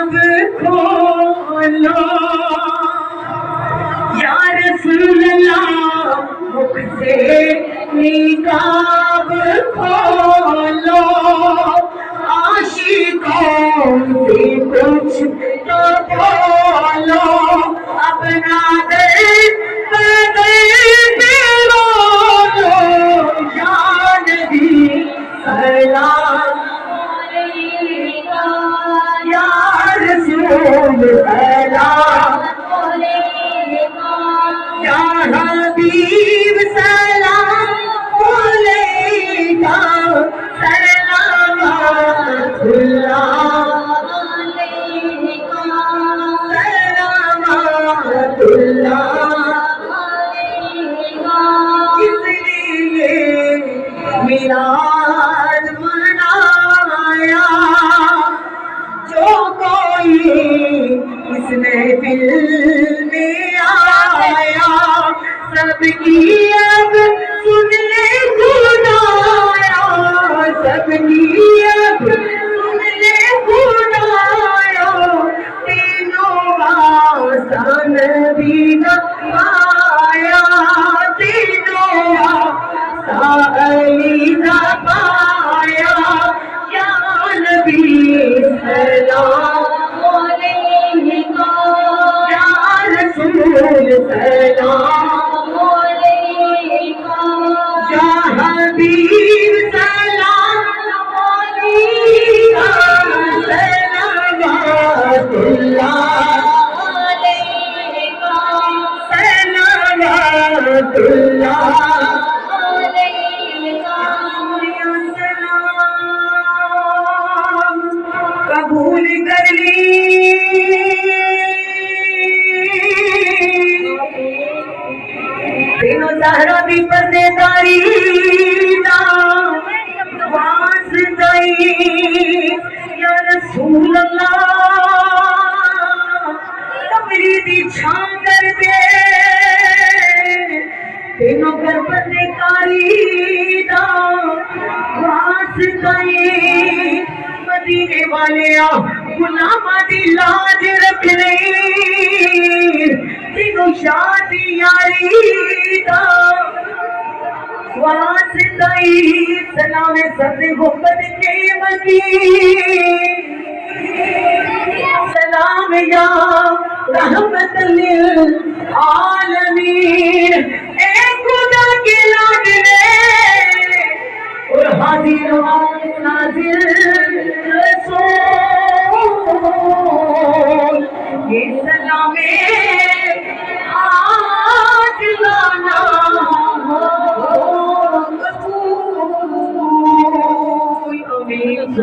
نقاب کھولو یا رسول اللہ مکھ سے نقاب کھولو عاشقوں سے کچھ تو بولو اپنا درد بدل بولو یا نبی سلام یا رسول سلام یا حبیب سلام علیکہ سلامات اللہ سلامات اللہ اس لیے میلاد منایا جو کوئی اس محفل میں آیا سب کی اب سن لے خدایا سب کی اب سن لے خدایا تینوں آسان بھی نہ پایا تینوں آسان علی نہ پایا یا نبی سلام علیکہ یا رسول سلام علیکہ یا حبیب سلام علیکہ سلامات اللہ سلامات اللہ قبول کر لی تینوں زہرا بھی پردے داری واسطائی یا رسول اللہ کمری دی چھاں کر دے تینوں گھر پردے کاری واسطائی مدینے والے غلاماں دی لاج رکھ لئی تینوں شادی یاری دا واسطائی سلام سب محبت کے وکیل سلام یا رحمت للعالمین اے خدا کے لاڈلے اور حاضر و ناظر رسول یہ سلام آج لانا قبول آمین